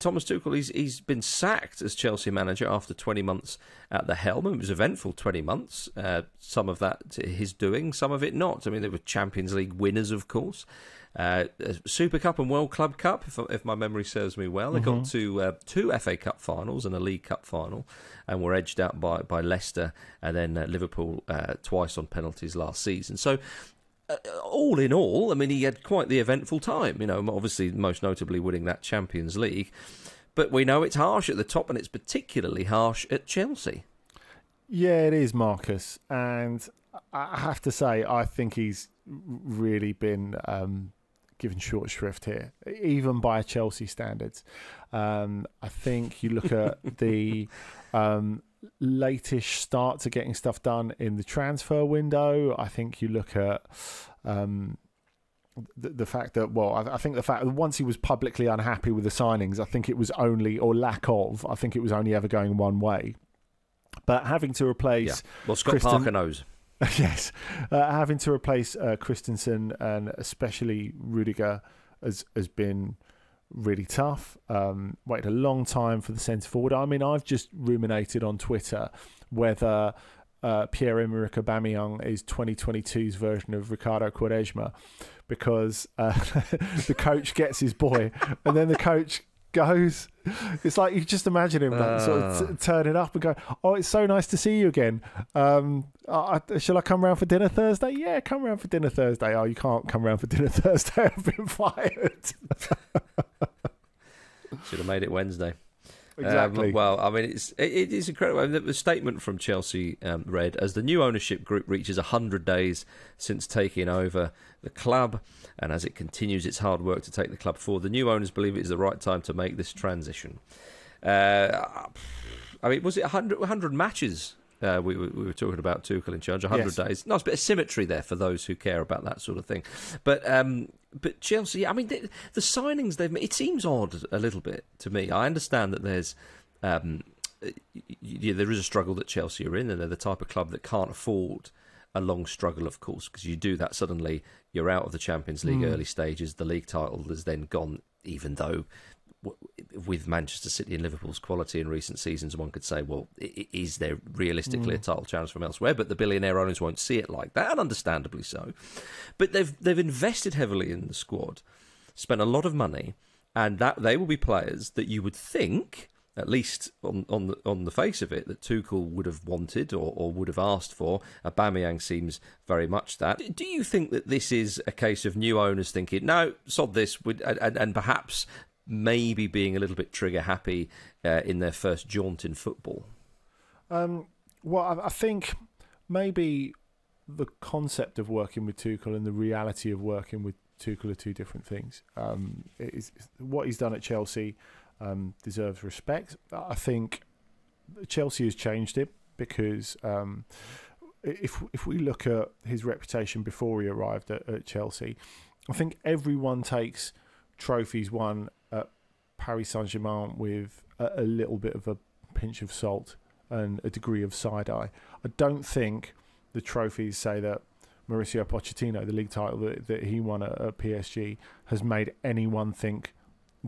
Thomas Tuchel, he's been sacked as Chelsea manager after 20 months at the helm. It was eventful 20 months. Some of that his doing, some of it not. I mean, there were Champions League winners, of course. Super Cup and World Club Cup, if my memory serves me well. They got to two FA Cup finals and a League Cup final, and were edged out by Leicester and then Liverpool twice on penalties last season. So, all in all, I mean, he had quite the eventful time. You know, obviously, most notably winning that Champions League. But we know it's harsh at the top, and it's particularly harsh at Chelsea. Yeah, it is, Marcus. And I have to say, I think he's really been given short shrift here, even by Chelsea standards. I think you look at the late-ish start to getting stuff done in the transfer window. I think you look at the fact that, I think the fact that once he was publicly unhappy with the signings, I think it was only, or lack of, I think it was only ever going one way. But having to replace... Yeah. Well, Scott Parker knows. Yes. Having to replace Christensen and especially Rudiger has been really tough. Waited a long time for the centre forward. I mean, I've just ruminated on Twitter whether Pierre-Emerick Aubameyang is 2022's version of Ricardo Quaresma, because the coach gets his boy and then the coach goes. It's like you just imagine him sort of turning up and go, "Oh, it's so nice to see you again. Shall I come round for dinner Thursday?" "Yeah, come round for dinner Thursday." "Oh, you can't come round for dinner Thursday. I've been fired." Should have made it Wednesday. Exactly. Well, I mean, it is incredible. The statement from Chelsea read, as the new ownership group reaches 100 days since taking over the club, and as it continues its hard work to take the club forward, the new owners believe it is the right time to make this transition. I mean, was it 100 matches? We were talking about Tuchel in charge, 100 days. Nice bit of symmetry there for those who care about that sort of thing. But Chelsea, I mean, the signings they've made, it seems odd a little bit to me. I understand that there's there is a struggle that Chelsea are in, and they're the type of club that can't afford a long struggle, of course, because you do that, suddenly you're out of the Champions League early stages. The league title is then gone, even though with Manchester City and Liverpool's quality in recent seasons, one could say, well, is there realistically a title challenge from elsewhere? But the billionaire owners won't see it like that, and understandably so. But they've invested heavily in the squad, spent a lot of money, and that they will be players that you would think, at least on the face of it, that Tuchel would have wanted or would have asked for. Aubameyang seems very much that. Do you think that this is a case of new owners thinking, no, sod this, and perhaps maybe being a little bit trigger happy in their first jaunt in football? Well, I think maybe the concept of working with Tuchel and the reality of working with Tuchel are two different things. What he's done at Chelsea deserves respect. I think Chelsea has changed it because if we look at his reputation before he arrived at Chelsea, I think everyone takes trophies won at Paris Saint-Germain with a little bit of a pinch of salt and a degree of side-eye. I don't think the trophies say that Mauricio Pochettino, the league title that he won at PSG, has made anyone think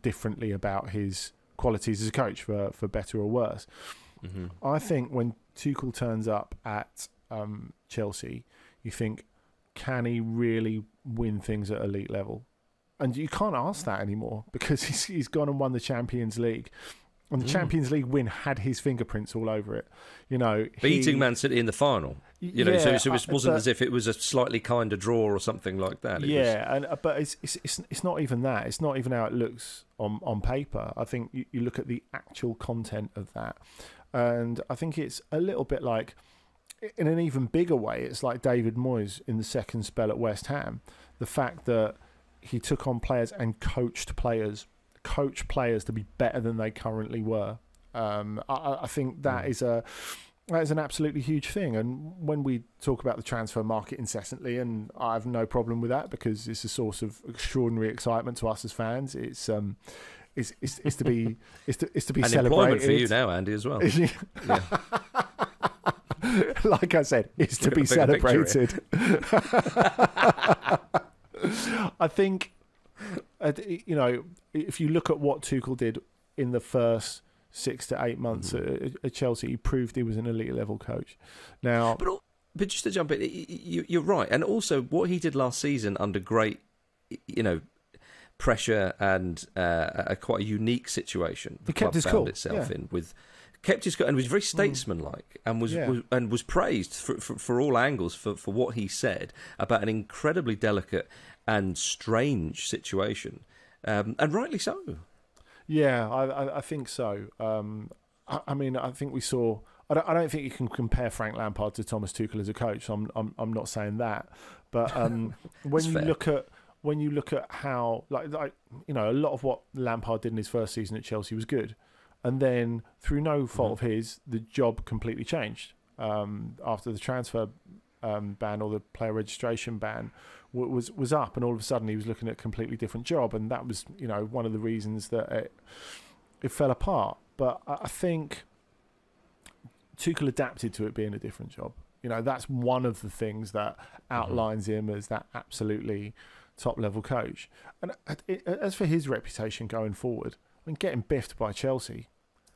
differently about his qualities as a coach, for better or worse. Mm-hmm. I think when Tuchel turns up at Chelsea, you think, can he really win things at elite level? And you can't ask that anymore because he's gone and won the Champions League. And the Champions League win had his fingerprints all over it. You know, beating Man City in the final. You know, so it wasn't as if it was a slightly kinder draw or something like that. But it's not even that. It's not even how it looks on paper. I think you look at the actual content of that, and I think it's a little bit like, in an even bigger way, it's like David Moyes in the second spell at West Ham. The fact that he took on players and coached players to be better than they currently were. I think that is an absolutely huge thing. And when we talk about the transfer market incessantly, and I have no problem with that because it's a source of extraordinary excitement to us as fans. It's to be and celebrated. Employment for you now, Andy, as well. Yeah. Like I said, it's to be celebrated. I think, if you look at what Tuchel did in the first 6 to 8 months at Chelsea, he proved he was an elite level coach. Now, but just to jump in, you're right, and also what he did last season under great, pressure and a quite a unique situation. The club found itself in with. Kept his and was very statesmanlike and was praised for all angles for what he said about an incredibly delicate and strange situation, and rightly so. Yeah, I think so. I mean, I think we saw. I don't think you can compare Frank Lampard to Thomas Tuchel as a coach. I'm not saying that, but when you look at how like a lot of what Lampard did in his first season at Chelsea was good. And then, through no fault of his, the job completely changed after the transfer ban or the player registration ban was up, and all of a sudden he was looking at a completely different job, and that was one of the reasons that it fell apart. But I think Tuchel adapted to it being a different job. That's one of the things that outlines him as that absolutely top level coach. And as for his reputation going forward, I mean, getting biffed by Chelsea.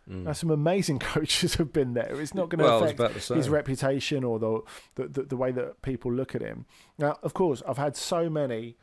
Now, some amazing coaches have been there. It's not going to affect his reputation or the way that people look at him. Now, of course, I've had so many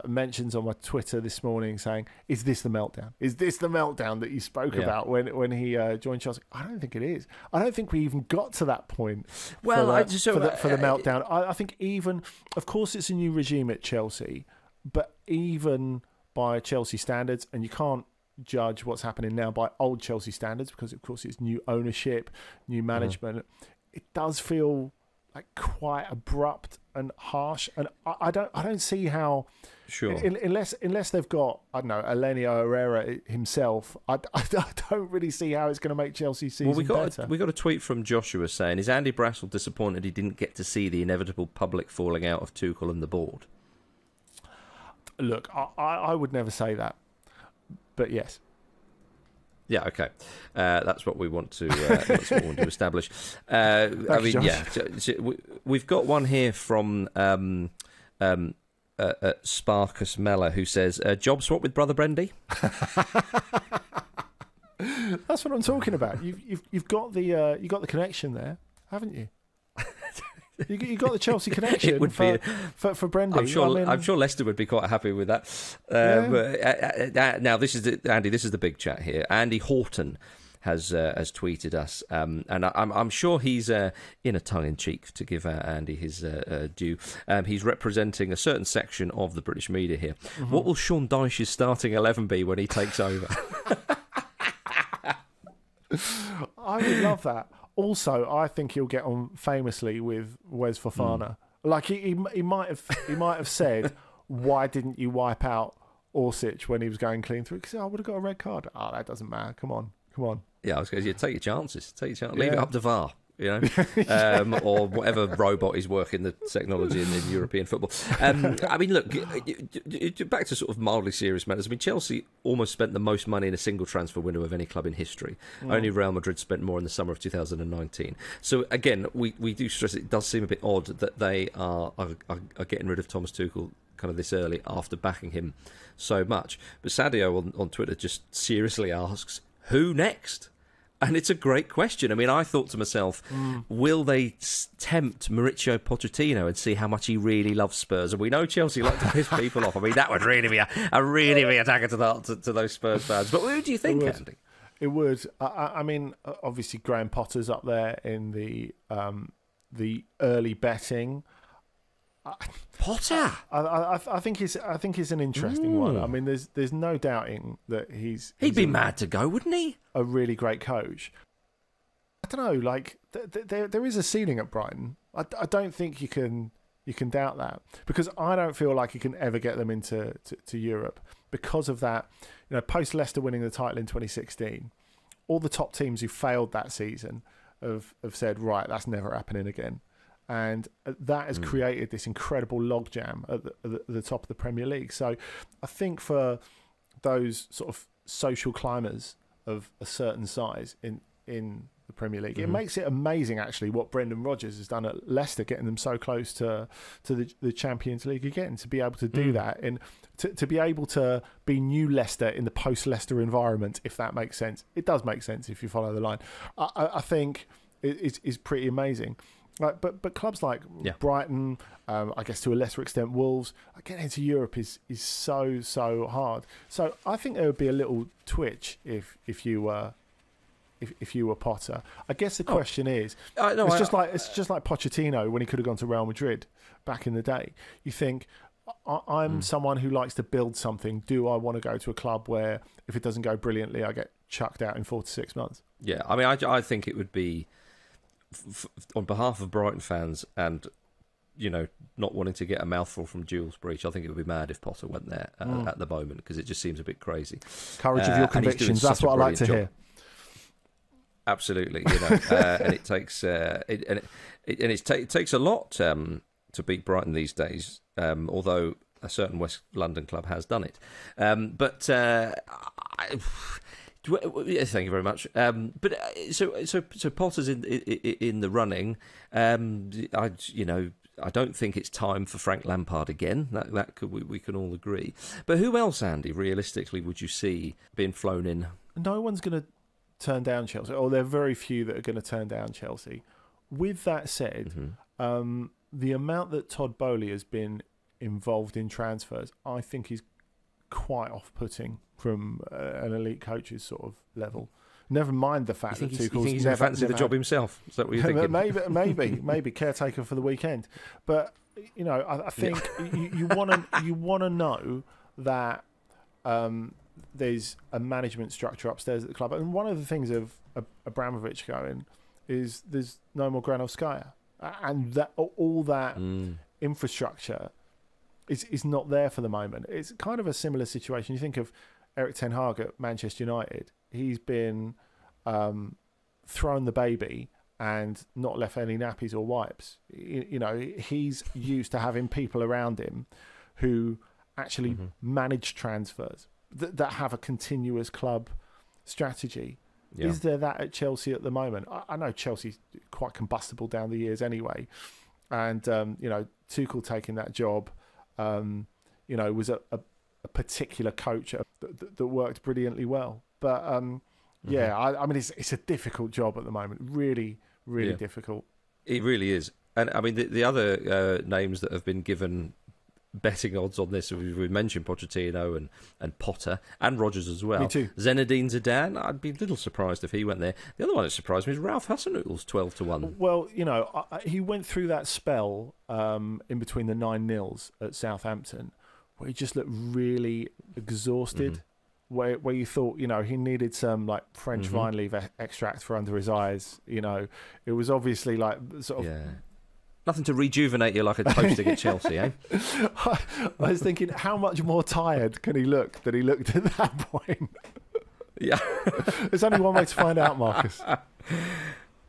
mentions on my Twitter this morning saying, "Is this the meltdown? Is this the meltdown that you spoke about when he joined Chelsea?" I don't think it is. I don't think we even got to that point. Well, for the meltdown, I think even, of course, it's a new regime at Chelsea, but even by Chelsea standards, and you can't judge what's happening now by old Chelsea standards because, of course, it's new ownership, new management. It does feel like quite abrupt and harsh, and I don't see how. Sure. Unless they've got, I don't know, Elenio Herrera himself, I don't really see how it's going to make Chelsea season better. We got a tweet from Joshua saying, "Is Andy Brassel disappointed he didn't get to see the inevitable public falling out of Tuchel and the board?" Look, I would never say that, but yes. Yeah, okay. That's what we want to establish. I mean, yeah, we've got one here from Sparkus Mella who says, "Job swap with Brother Brendy." That's what I'm talking about. You've got the connection there, haven't you? You got the Chelsea connection. It would for Brendy. I'm sure Leicester would be quite happy with that. Now, this is the big chat here. Andy Horton has tweeted us, and I'm sure he's in a tongue-in-cheek to give Andy his due. He's representing a certain section of the British media here. What will Sean Dyche's starting 11 be when he takes over? I would love that. Also, I think he'll get on famously with Wes Fofana. Like he might have said, "Why didn't you wipe out Orsic when he was going clean through?" Because I would have got a red card. Oh, that doesn't matter. Come on. Yeah, I was going to say, take your chances. Leave it up to VAR. Or whatever robot is working the technology in European football. I mean, look, back to sort of mildly serious matters. I mean, Chelsea almost spent the most money in a single transfer window of any club in history. Only Real Madrid spent more in the summer of 2019. So again, we do stress it does seem a bit odd that they are getting rid of Thomas Tuchel kind of this early after backing him so much. But Sadio on Twitter just seriously asks, who next? And it's a great question. I mean, I thought to myself, will they tempt Mauricio Pochettino and see how much he really loves Spurs? And we know Chelsea like to piss people off. I mean, that would really be a really big attacker to those Spurs fans. But who do you think, Andy? It would. I mean, obviously Graham Potter's up there in the early betting. Potter, I think he's an interesting one. I mean, there's no doubting that he'd be mad to go, wouldn't he? A really great coach. I don't know, like there is a ceiling at Brighton. I don't think you can doubt that, because I don't feel like you can ever get them into Europe because of that. Post Leicester winning the title in 2016, all the top teams who failed that season have said, right, that's never happening again. And that has created this incredible logjam at the top of the Premier League. So I think for those sort of social climbers of a certain size in the Premier League. It makes it amazing, actually, what Brendan Rodgers has done at Leicester, getting them so close to the Champions League again, to be able to do that and to be able to be new Leicester in the post-Leicester environment, if that makes sense. It does make sense if you follow the line. I think it's pretty amazing. But clubs like Brighton, I guess to a lesser extent Wolves, getting into Europe is so hard. So I think there would be a little twitch if you were Potter. I guess the question is, it's just like Pochettino when he could have gone to Real Madrid back in the day. You think, I'm someone who likes to build something. Do I want to go to a club where if it doesn't go brilliantly, I get chucked out in 4 to 6 months? Yeah, I mean, I think it would be on behalf of Brighton fans and, not wanting to get a mouthful from Jules Breach, I think it would be mad if Potter went there at the moment, because it just seems a bit crazy. Courage of your convictions, that's what I like to hear. Absolutely, and it takes it takes a lot to beat Brighton these days, although a certain West London club has done it. Thank you very much. So Potter's in the running. I don't think it's time for Frank Lampard again. We can all agree. But who else, Andy, realistically, would you see being flown in? No one's going to turn down Chelsea, or there are very few that are going to turn down Chelsea. With that said, the amount that Todd Bowley has been involved in transfers, I think is quite off-putting from an elite coach's sort of level. Never mind the fact that Tuchel's he's never fancy the job himself. Is that what you're thinking? maybe caretaker for the weekend. But I think you want to know that there's a management structure upstairs at the club. And one of the things of Abramovich going is there's no more Granovskaya, and that all that infrastructure is not there for the moment. It's kind of a similar situation. You think of Erik ten Hag at Manchester United. He's been thrown the baby and not left any nappies or wipes. He's used to having people around him who actually manage transfers that have a continuous club strategy. Yeah. Is there that at Chelsea at the moment? I know Chelsea's quite combustible down the years anyway, and Tuchel taking that job, was a particular coach that worked brilliantly well. But I mean, it's a difficult job at the moment. Really, really difficult. It really is. And I mean, the other names that have been given betting odds on this, we mentioned Pochettino and Potter and Rodgers as well. Me too. Zinedine Zidane, I'd be a little surprised if he went there. The other one that surprised me is Ralph Hasenhutl's 12-1. Well, he went through that spell in between the 9-0s at Southampton where he just looked really exhausted. Where you thought, he needed some like French vine leaf extract for under his eyes. It was obviously like sort of nothing to rejuvenate you like a toasting at Chelsea, eh? I was thinking, how much more tired can he look than he looked at that point? Yeah, there's only one way to find out, Marcus.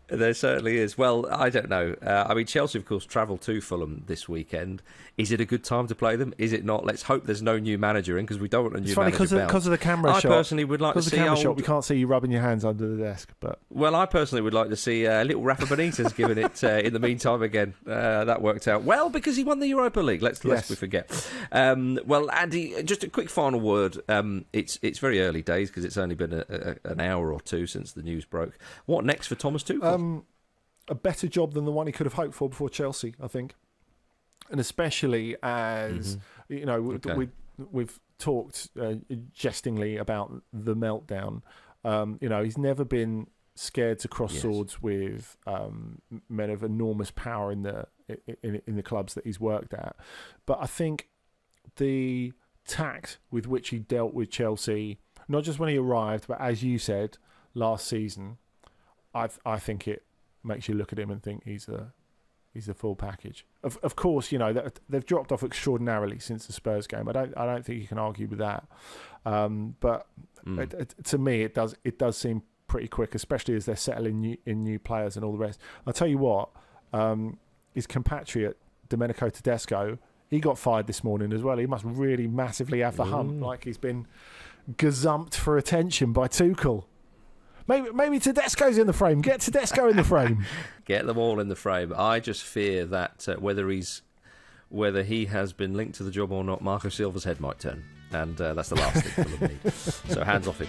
There certainly is. Well, I don't know. I mean, Chelsea, of course, travel to Fulham this weekend. Is it a good time to play them? Is it not? Let's hope there's no new manager in, because we don't want a new manager. It's funny because of the camera shot. I personally would like to see... Because of the camera shot, we can't see you rubbing your hands under the desk. But well, I personally would like to see little Rafa Benitez giving it in the meantime again. That worked out well because he won the Europa League. Lest we forget. Well, Andy, just a quick final word. It's very early days because it's only been an hour or two since the news broke. What next for Thomas Tuchel? A better job than the one he could have hoped for before Chelsea, I think. And especially as, we've talked jestingly about the meltdown. He's never been scared to cross swords with men of enormous power in the clubs that he's worked at. But I think the tact with which he dealt with Chelsea, not just when he arrived, but as you said, last season, I think it makes you look at him and think he's a full package. Of course, they've dropped off extraordinarily since the Spurs game. I don't think you can argue with that. But to me, it does seem pretty quick, especially as they're settling in new players and all the rest. I'll tell you what, his compatriot Domenico Tedesco, he got fired this morning as well. He must really massively have the hump, like he's been gazumped for attention by Tuchel. Maybe Tedesco's in the frame. Get Tedesco in the frame. Get them all in the frame. I just fear that whether he has been linked to the job or not, Marco Silva's head might turn. And that's the last thing Fulham need. So hands off him.